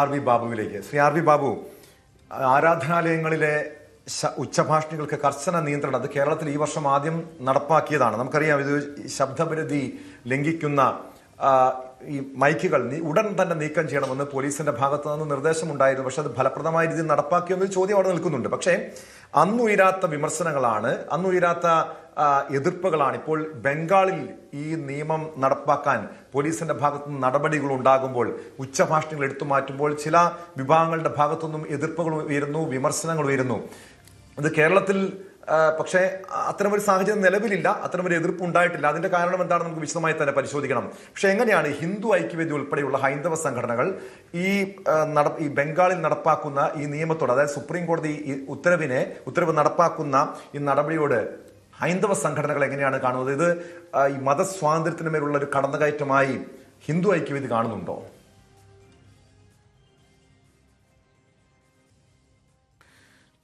ആർ.വി. ബാബുവിലേക്ക്. ശ്രീ ആർ.വി. ബാബു, ആരാധനാലയങ്ങളിലെ ഉച്ചഭാഷണികൾക്ക് കർശന നിയന്ത്രണം അത് കേരളത്തിൽ ഈ വർഷം ആദ്യം നടപ്പാക്കിയതാണ്. നമുക്കറിയാം, ഇത് ശബ്ദപരിധി ലംഘിക്കുന്ന ഈ മൈക്കുകൾ ഉടൻ തന്നെ നീക്കം ചെയ്യണമെന്ന് പോലീസിന്റെ ഭാഗത്തു നിന്ന് നിർദ്ദേശമുണ്ടായിരുന്നു. പക്ഷെ അത് ഫലപ്രദമായ രീതിയിൽ നടപ്പാക്കിയെന്നൊരു ചോദ്യം അവിടെ നിൽക്കുന്നുണ്ട്. പക്ഷേ അന്നുയരാത്ത വിമർശനങ്ങളാണ്, അന്നുയരാത്ത എതിർപ്പുകളാണ് ഇപ്പോൾ ബംഗാളിൽ ഈ നിയമം നടപ്പാക്കാൻ പോലീസിന്റെ ഭാഗത്തുനിന്ന് നടപടികൾ ഉണ്ടാകുമ്പോൾ, ഉച്ചഭാഷണികൾ എടുത്തു മാറ്റുമ്പോൾ ചില വിഭാഗങ്ങളുടെ ഭാഗത്തുനിന്നും എതിർപ്പുകൾ ഉയരുന്നു, വിമർശനങ്ങൾ ഉയരുന്നു. ഇത് കേരളത്തിൽ പക്ഷേ അത്തരമൊരു സാഹചര്യം നിലവിലില്ല, അത്തരമൊരു എതിർപ്പ് ഉണ്ടായിട്ടില്ല. അതിന്റെ കാരണം എന്താണെന്ന് നമുക്ക് വിശദമായി തന്നെ പരിശോധിക്കണം. പക്ഷെ എങ്ങനെയാണ് ഹിന്ദു ഐക്യവേദി ഉൾപ്പെടെയുള്ള ഹൈന്ദവ സംഘടനകൾ ഈ ബംഗാളിൽ നടപ്പാക്കുന്ന ഈ നിയമത്തോട്, അതായത് സുപ്രീം കോടതി ഈ ഉത്തരവ് നടപ്പാക്കുന്ന ഈ നടപടിയോട് ഹൈന്ദവ സംഘടനകൾ എങ്ങനെയാണ് കാണുന്നത്? ഇത് ഈ മതസ്വാതന്ത്ര്യത്തിന് മേലുള്ള ഒരു കടന്നുകയറ്റമായി ഹിന്ദു ഐക്യവേദി കാണുന്നുണ്ടോ?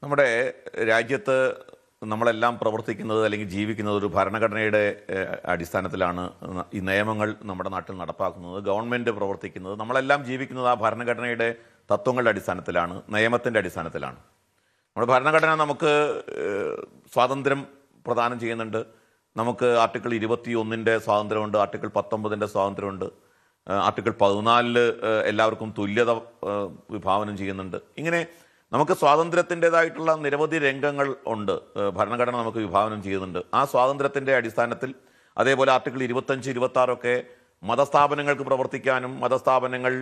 നമ്മുടെ രാജ്യത്ത് നമ്മളെല്ലാം പ്രവർത്തിക്കുന്നത് അല്ലെങ്കിൽ ജീവിക്കുന്നത് ഒരു ഭരണഘടനയുടെ അടിസ്ഥാനത്തിലാണ്. ഈ നിയമങ്ങൾ നമ്മുടെ നാട്ടിൽ നടപ്പാക്കുന്നത്, ഗവൺമെൻറ് പ്രവർത്തിക്കുന്നത്, നമ്മളെല്ലാം ജീവിക്കുന്നത് ആ ഭരണഘടനയുടെ തത്വങ്ങളുടെ അടിസ്ഥാനത്തിലാണ്, നിയമത്തിൻ്റെ അടിസ്ഥാനത്തിലാണ്. നമ്മുടെ ഭരണഘടന നമുക്ക് സ്വാതന്ത്ര്യം പ്രദാനം ചെയ്യുന്നുണ്ട്. നമുക്ക് ആർട്ടിക്കിൾ 21 സ്വാതന്ത്ര്യമുണ്ട്, ആർട്ടിക്കിൾ 19 സ്വാതന്ത്ര്യമുണ്ട്, ആർട്ടിക്കിൾ 14 എല്ലാവർക്കും തുല്യത വിഭാവനം ചെയ്യുന്നുണ്ട്. ഇങ്ങനെ നമുക്ക് സ്വാതന്ത്ര്യത്തിൻ്റെതായിട്ടുള്ള നിരവധി രംഗങ്ങൾ ഉണ്ട്, ഭരണഘടന നമുക്ക് വിഭാവനം ചെയ്യുന്നുണ്ട്. ആ സ്വാതന്ത്ര്യത്തിൻ്റെ അടിസ്ഥാനത്തിൽ അതേപോലെ ആർട്ടിക്കിൾ 25, 26 മതസ്ഥാപനങ്ങൾക്ക് പ്രവർത്തിക്കാനും മതസ്ഥാപനങ്ങൾ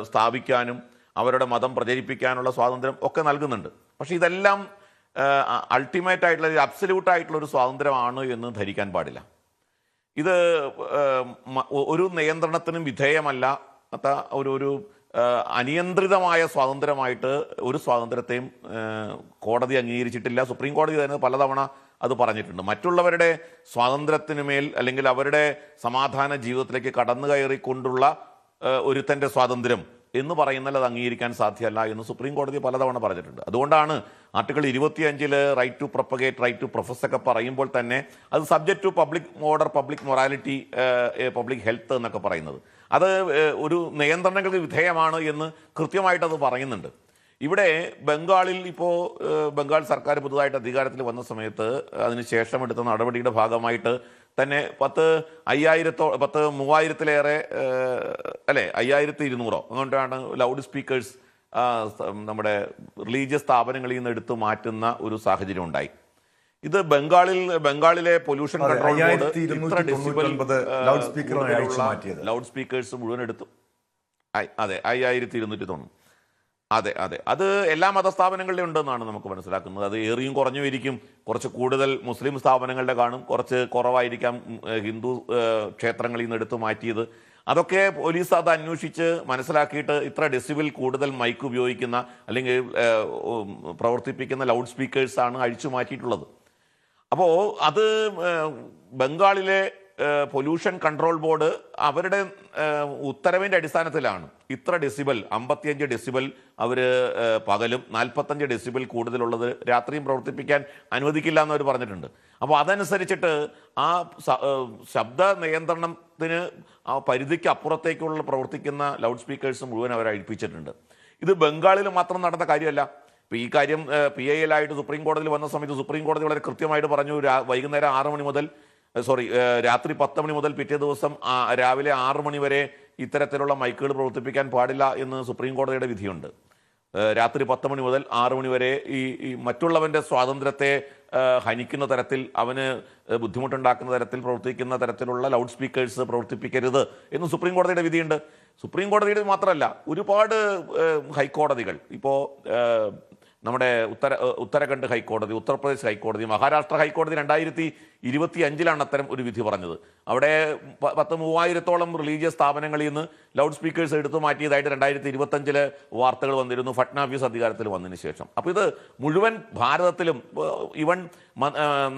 സ്ഥാപിക്കാനും അവരുടെ മതം പ്രചരിപ്പിക്കാനുള്ള സ്വാതന്ത്ര്യം ഒക്കെ നൽകുന്നുണ്ട്. പക്ഷേ ഇതെല്ലാം അൾട്ടിമേറ്റ് ആയിട്ടുള്ള അബ്സല്യൂട്ട് ആയിട്ടുള്ള ഒരു സ്വാതന്ത്ര്യമാണ് എന്ന് ധരിക്കാൻ പാടില്ല. ഇത് ഒരു നിയന്ത്രണത്തിനും വിധേയമല്ല, ഒരു അനിയന്ത്രിതമായ സ്വാതന്ത്ര്യമായിട്ട് ഒരു സ്വാതന്ത്ര്യത്തെയും കോടതി അംഗീകരിച്ചിട്ടില്ല. സുപ്രീം കോടതി തന്നെ പലതവണ അത് പറഞ്ഞിട്ടുണ്ട്. മറ്റുള്ളവരുടെ സ്വാതന്ത്ര്യത്തിനുമേൽ അല്ലെങ്കിൽ അവരുടെ സമാധാന ജീവിതത്തിലേക്ക് കടന്നു കയറിക്കൊണ്ടുള്ള ഒരുത്തൻ്റെ സ്വാതന്ത്ര്യം എന്ന് പറയുന്നത് അത് അംഗീകരിക്കാൻ സാധ്യമല്ല എന്ന് സുപ്രീം കോടതി പലതവണ പറഞ്ഞിട്ടുണ്ട്. അതുകൊണ്ടാണ് article 25 right to propagate, right to profess ഒക്കെ പറയുമ്പോൾ തന്നെ അത് subject to public order, public morality, public health എന്നൊക്കെ പറയുന്നത്. അത് ഒരു നിയന്ത്രണങ്ങൾക്ക് വിധേയമാണ് എന്ന് കൃത്യമായിട്ട് അത് പറയുന്നുണ്ട്. ഇവിടെ ബംഗാളിൽ ഇപ്പോൾ ബംഗാൾ സർക്കാർ പുതുതായിട്ട് അധികാരത്തിൽ വന്ന സമയത്ത് അതിനുശേഷം എടുത്ത നടപടിയുടെ ഭാഗമായിട്ട് തന്നെ 3000-ലേറെ അല്ലേ 5200 അങ്ങോട്ടാണ് ലൗഡ് സ്പീക്കേഴ്സ് നമ്മുടെ റിലീജിയസ് സ്ഥാപനങ്ങളിൽ നിന്ന് എടുത്തു മാറ്റുന്ന ഒരു സാഹചര്യം ഉണ്ടായി. ഇത് ബംഗാളിലെ പൊല്യൂഷൻ കൺട്രോൾ ബോർഡ് ഇത്ര ഡെസിബൽ ലൗഡ് സ്പീക്കേഴ്സ് മുഴുവൻ എടുത്തു. അതെ, 5290. അതെ, അത് എല്ലാ മതസ്ഥാപനങ്ങളിലും ഉണ്ടെന്നാണ് നമുക്ക് മനസ്സിലാക്കുന്നത്. അത് ഏറിയും കുറഞ്ഞും ഇരിക്കും. കുറച്ച് കൂടുതൽ മുസ്ലിം സ്ഥാപനങ്ങളുടെ കാണും, കുറച്ച് കുറവായിരിക്കാം ഹിന്ദു ക്ഷേത്രങ്ങളിൽ നിന്ന് എടുത്തു മാറ്റിയത്. അതൊക്കെ പോലീസ് അത് അന്വേഷിച്ച് മനസ്സിലാക്കിയിട്ട് ഇത്ര ഡെസിബിൾ കൂടുതൽ മൈക്ക് ഉപയോഗിക്കുന്ന അല്ലെങ്കിൽ പ്രവർത്തിപ്പിക്കുന്ന ലൗഡ് സ്പീക്കേഴ്സാണ് അഴിച്ചു മാറ്റിയിട്ടുള്ളത്. അപ്പോൾ അത് ബംഗാളിലെ പൊല്യൂഷൻ കൺട്രോൾ ബോർഡ് അവരുടെ ഉത്തരവിൻ്റെ അടിസ്ഥാനത്തിലാണ് ഇത്ര ഡെസിബൽ, 55 ഡെസിബൽ അവർ പകലും 45 ഡെസിബൽ കൂടുതലുള്ളത് രാത്രിയും പ്രവർത്തിപ്പിക്കാൻ അനുവദിക്കില്ല എന്നവർ പറഞ്ഞിട്ടുണ്ട്. അപ്പോൾ അതനുസരിച്ചിട്ട് ആ ശബ്ദ നിയന്ത്രണത്തിന് ആ പരിധിക്ക് അപ്പുറത്തേക്കുള്ള പ്രവർത്തിക്കുന്ന ലൗഡ് സ്പീക്കേഴ്സ് മുഴുവൻ അവർ അഴിപ്പിച്ചിട്ടുണ്ട്. ഇത് ബംഗാളിൽ മാത്രം നടന്ന കാര്യമല്ല. ഇപ്പോൾ ഈ കാര്യം PIL ആയിട്ട് സുപ്രീം കോടതിയിൽ വന്ന സമയത്ത് സുപ്രീം കോടതി വളരെ കൃത്യമായിട്ട് പറഞ്ഞു, വൈകുന്നേരം 6 മണി മുതൽ രാത്രി 10 മണി മുതൽ പിറ്റേ ദിവസം രാവിലെ 6 മണി വരെ ഇത്തരത്തിലുള്ള മൈക്കുകൾ പ്രവർത്തിപ്പിക്കാൻ പാടില്ല എന്ന് സുപ്രീം കോടതിയുടെ വിധിയുണ്ട്. രാത്രി 10 മണി മുതൽ 6 മണി വരെ ഈ മറ്റുള്ളവൻ്റെ സ്വാതന്ത്ര്യത്തെ ഹനിക്കുന്ന തരത്തിൽ, അവന് ബുദ്ധിമുട്ടുണ്ടാക്കുന്ന തരത്തിൽ പ്രവർത്തിക്കുന്ന തരത്തിലുള്ള ലൗഡ് സ്പീക്കേഴ്സ് പ്രവർത്തിപ്പിക്കരുത് എന്ന് സുപ്രീം കോടതിയുടെ വിധിയുണ്ട്. സുപ്രീം കോടതിയുടെ മാത്രമല്ല, ഒരുപാട് ഹൈക്കോടതികൾ, ഇപ്പോൾ നമ്മുടെ ഉത്തരാഖണ്ഡ് ഹൈക്കോടതി, ഉത്തർപ്രദേശ് ഹൈക്കോടതി, മഹാരാഷ്ട്ര ഹൈക്കോടതി 2025 അത്തരം ഒരു വിധി പറഞ്ഞത്. അവിടെ 3000-ഓളം റിലീജിയസ് സ്ഥാപനങ്ങളിൽ നിന്ന് ലൗഡ് സ്പീക്കേഴ്സ് എടുത്തു മാറ്റിയതായിട്ട് 2025 വാർത്തകൾ വന്നിരുന്നു, ഫട്നാവിസ് അധികാരത്തിൽ വന്നതിന് ശേഷം. അപ്പോൾ ഇത് മുഴുവൻ ഭാരതത്തിലും, ഈവൻ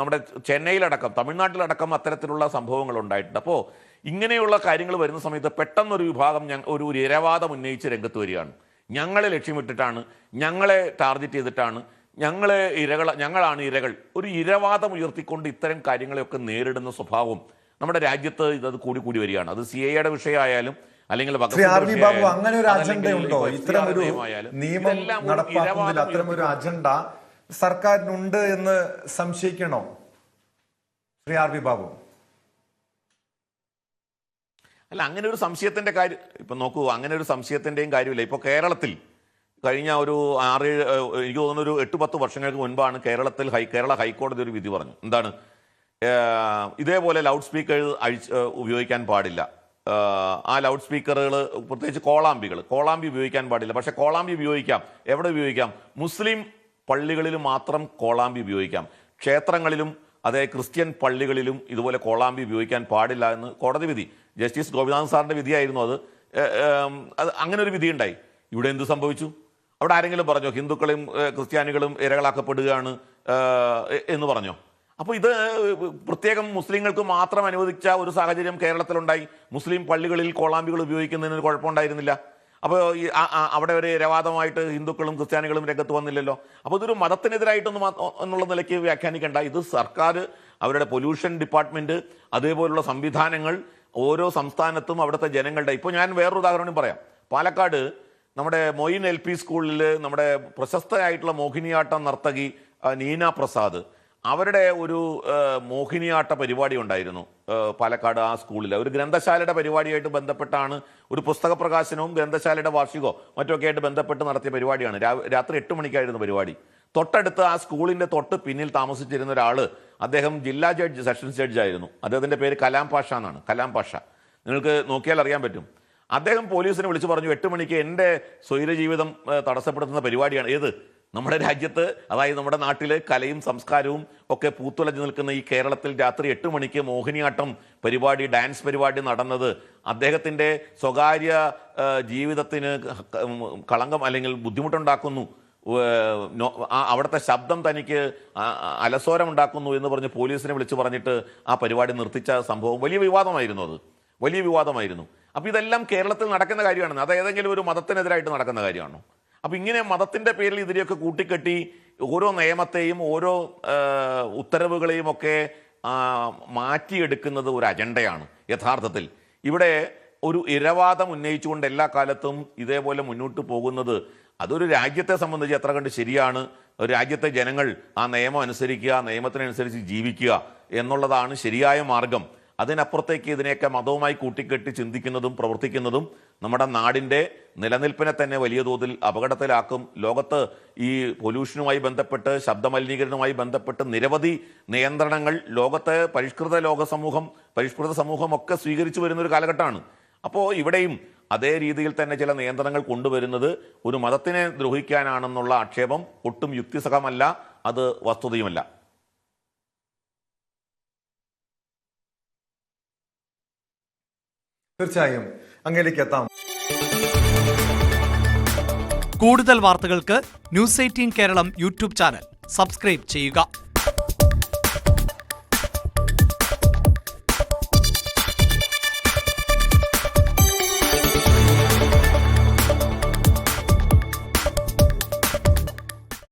നമ്മുടെ ചെന്നൈയിലടക്കം തമിഴ്നാട്ടിലടക്കം അത്തരത്തിലുള്ള സംഭവങ്ങൾ ഉണ്ടായിട്ടുണ്ട്. അപ്പോൾ ഇങ്ങനെയുള്ള കാര്യങ്ങൾ വരുന്ന സമയത്ത് പെട്ടെന്നൊരു വിഭാഗം ഒരു ഇരവാദം ഉന്നയിച്ച് രംഗത്ത് വരികയാണ്. ഞങ്ങളെ ലക്ഷ്യമിട്ടിട്ടാണ്, ഞങ്ങളെ ടാർഗറ്റ് ചെയ്തിട്ടാണ്, ഞങ്ങളാണ് ഇരകൾ. ഒരു ഇരവാദം ഉയർത്തിക്കൊണ്ട് ഇത്തരം കാര്യങ്ങളെയൊക്കെ നേരിടുന്ന സ്വഭാവം നമ്മുടെ രാജ്യത്ത് ഇത് കൂടി വരികയാണ്. അത് CIAയുടെ വിഷയമായാലും അല്ലെങ്കിൽ ശ്രീ ആർ വി ബാബു, അങ്ങനെ ഒരു അജണ്ട ഉണ്ടോ? ഇത്തരമൊരു നിയമം നടപ്പാക്കുന്നതിൽ അത്തരമൊരു അജണ്ട സർക്കാരിനുണ്ട് എന്ന് സംശയിക്കണോ ശ്രീ ആർ വി ബാബു? അല്ല, അങ്ങനെ ഒരു സംശയത്തിന്റെ കാര്യം ഇപ്പൊ നോക്കൂ, അങ്ങനെ ഒരു സംശയത്തിന്റെയും കാര്യമില്ല. ഇപ്പൊ കേരളത്തിൽ കഴിഞ്ഞ ഒരു 6-7 എനിക്ക് തോന്നുന്നു ഒരു 8-10 വർഷങ്ങൾക്ക് മുൻപാണ് കേരള ഹൈക്കോടതി ഒരു വിധി പറഞ്ഞു. എന്താണ്? ഇതേപോലെ ലൗഡ് സ്പീക്കർ ഉപയോഗിക്കാൻ പാടില്ല. ആ ലൗഡ് സ്പീക്കറുകൾ, പ്രത്യേകിച്ച് കോളാമ്പി ഉപയോഗിക്കാൻ പാടില്ല. പക്ഷെ കോളാമ്പി ഉപയോഗിക്കാം. എവിടെ ഉപയോഗിക്കാം? മുസ്ലിം പള്ളികളിൽ മാത്രം കോളാമ്പി ഉപയോഗിക്കാം. ക്ഷേത്രങ്ങളിലും അതേ ക്രിസ്ത്യൻ പള്ളികളിലും ഇതുപോലെ കോളാമ്പി ഉപയോഗിക്കാൻ പാടില്ല എന്ന് കോടതി വിധി. ജസ്റ്റിസ് ഗോപിനാഥ് സാറിന്റെ വിധിയായിരുന്നു അത്. അങ്ങനെ ഒരു വിധി ഉണ്ടായി. ഇവിടെ എന്ത് സംഭവിച്ചു? അവിടെ ആരെങ്കിലും പറഞ്ഞോ ഹിന്ദുക്കളും ക്രിസ്ത്യാനികളും ഇരകളാക്കപ്പെടുകയാണ് എന്ന് പറഞ്ഞോ? അപ്പോൾ ഇത് പ്രത്യേകം മുസ്ലിങ്ങൾക്ക് മാത്രം അനുവദിച്ച ഒരു സാഹചര്യം കേരളത്തിലുണ്ടായി. മുസ്ലിം പള്ളികളിൽ കോളാമ്പികൾ ഉപയോഗിക്കുന്നതിന് കുഴപ്പമുണ്ടായിരുന്നില്ല. അപ്പോൾ അവിടെ ഒരു ഇരവാദമായിട്ട് ഹിന്ദുക്കളും ക്രിസ്ത്യാനികളും രംഗത്ത് വന്നില്ലല്ലോ. അപ്പോൾ ഇതൊരു മതത്തിനെതിരായിട്ടൊന്നും എന്നുള്ള നിലയ്ക്ക് വ്യാഖ്യാനിക്കേണ്ട. ഇത് സർക്കാർ, അവരുടെ പൊല്യൂഷൻ ഡിപ്പാർട്ട്മെന്റ്, അതേപോലുള്ള സംവിധാനങ്ങൾ ഓരോ സംസ്ഥാനത്തും അവിടുത്തെ ജനങ്ങളുടെ. ഇപ്പോൾ ഞാൻ വേറൊരു ഉദാഹരണം പറയാം. പാലക്കാട് നമ്മുടെ മൊയിൻ LP സ്കൂളിൽ നമ്മുടെ പ്രശസ്തയായിട്ടുള്ള മോഹിനിയാട്ടം നർത്തകി നീന പ്രസാദ്, അവരുടെ ഒരു മോഹിനിയാട്ട പരിപാടി ഉണ്ടായിരുന്നു പാലക്കാട്. ആ സ്കൂളിൽ ഒരു ഗ്രന്ഥശാലയുടെ പരിപാടിയായിട്ട് ബന്ധപ്പെട്ടാണ്, ഒരു പുസ്തക പ്രകാശനവും ഗ്രന്ഥശാലയുടെ വാർഷികമോ മറ്റൊക്കെ ആയിട്ട് ബന്ധപ്പെട്ട് നടത്തിയ പരിപാടിയാണ്. രാത്രി 8 മണിക്കായിരുന്നു പരിപാടി. തൊട്ടടുത്ത് ആ സ്കൂളിന്റെ തൊട്ട് പിന്നിൽ താമസിച്ചിരുന്ന ഒരാൾ, അദ്ദേഹം ജില്ലാ ജഡ്ജ്, സെഷൻസ് ജഡ്ജ് ആയിരുന്നു. അദ്ദേഹത്തിന്റെ പേര് കലാം പാഷ എന്നാണ്. കലാം പാഷ, നിങ്ങൾക്ക് നോക്കിയാൽ അറിയാൻ പറ്റും. അദ്ദേഹം പോലീസിനെ വിളിച്ചു പറഞ്ഞു, 8 മണിക്ക് എൻ്റെ സ്വൈരജീവിതം തടസ്സപ്പെടുത്തുന്ന പരിപാടിയാണ്. ഏത്? നമ്മുടെ രാജ്യത്ത്, അതായത് നമ്മുടെ നാട്ടിൽ കലയും സംസ്കാരവും ഒക്കെ പൂത്തുലഞ്ഞു നിൽക്കുന്ന ഈ കേരളത്തിൽ രാത്രി 8 മണിക്ക് മോഹിനിയാട്ടം പരിപാടി, ഡാൻസ് പരിപാടി നടന്നത് അദ്ദേഹത്തിൻ്റെ സ്വകാര്യ ജീവിതത്തിന് കളങ്കം അല്ലെങ്കിൽ ബുദ്ധിമുട്ടുണ്ടാക്കുന്നു, അവിടുത്തെ ശബ്ദം തനിക്ക് അലസോരം ഉണ്ടാക്കുന്നു എന്ന് പറഞ്ഞ് പോലീസിനെ വിളിച്ചു പറഞ്ഞിട്ട് ആ പരിപാടി നിർത്തിച്ച സംഭവം വലിയ വിവാദമായിരുന്നു. അത് വലിയ വിവാദമായിരുന്നു. അപ്പോൾ ഇതെല്ലാം കേരളത്തിൽ നടക്കുന്ന കാര്യമാണ്. അത് ഏതെങ്കിലും ഒരു മതത്തിനെതിരായിട്ട് നടക്കുന്ന കാര്യമാണോ? അപ്പം ഇങ്ങനെ മതത്തിൻ്റെ പേരിൽ ഇതിനെയൊക്കെ കൂട്ടിക്കെട്ടി ഓരോ നിയമത്തെയും ഓരോ ഉത്തരവുകളെയും ഒക്കെ മാറ്റിയെടുക്കുന്നത് ഒരു അജണ്ടയാണ് യഥാർത്ഥത്തിൽ. ഇവിടെ ഒരു ഇരവാദം ഉന്നയിച്ചുകൊണ്ട് എല്ലാ കാലത്തും ഇതേപോലെ മുന്നോട്ട് പോകുന്നത് അതൊരു രാജ്യത്തെ സംബന്ധിച്ച് എത്ര കണ്ട് ശരിയാണ്? ഒരു രാജ്യത്തെ ജനങ്ങൾ ആ നിയമം അനുസരിക്കുക, നിയമത്തിനനുസരിച്ച് ജീവിക്കുക എന്നുള്ളതാണ് ശരിയായ മാർഗം. അതിനപ്പുറത്തേക്ക് ഇതിനെയൊക്കെ മതവുമായി കൂട്ടിക്കെട്ടി ചിന്തിക്കുന്നതും പ്രവർത്തിക്കുന്നതും നമ്മുടെ നാടിൻ്റെ നിലനിൽപ്പിനെ തന്നെ വലിയ തോതിൽ അപകടത്തിലാക്കും. ലോകത്ത് ഈ പൊല്യൂഷനുമായി ബന്ധപ്പെട്ട്, ശബ്ദമലിനീകരണവുമായി ബന്ധപ്പെട്ട് നിരവധി നിയന്ത്രണങ്ങൾ ലോകത്തെ പരിഷ്കൃത സമൂഹം ഒക്കെ സ്വീകരിച്ചു വരുന്നൊരു കാലഘട്ടമാണ്. അപ്പോൾ ഇവിടെയും അതേ രീതിയിൽ തന്നെ ചില നിയന്ത്രണങ്ങൾ കൊണ്ടുവരുന്നത് ഒരു മതത്തിനെ ദ്രോഹിക്കാനാണെന്നുള്ള ആക്ഷേപം ഒട്ടും യുക്തിസഹമല്ല, അത് വസ്തുതയുമല്ല. തീർച്ചയായും അങ്ങയിലേക്ക് എത്താം. കൂടുതൽ വാർത്തകൾക്ക് News 18 Keralam YouTube channel subscribe ചെയ്യുക.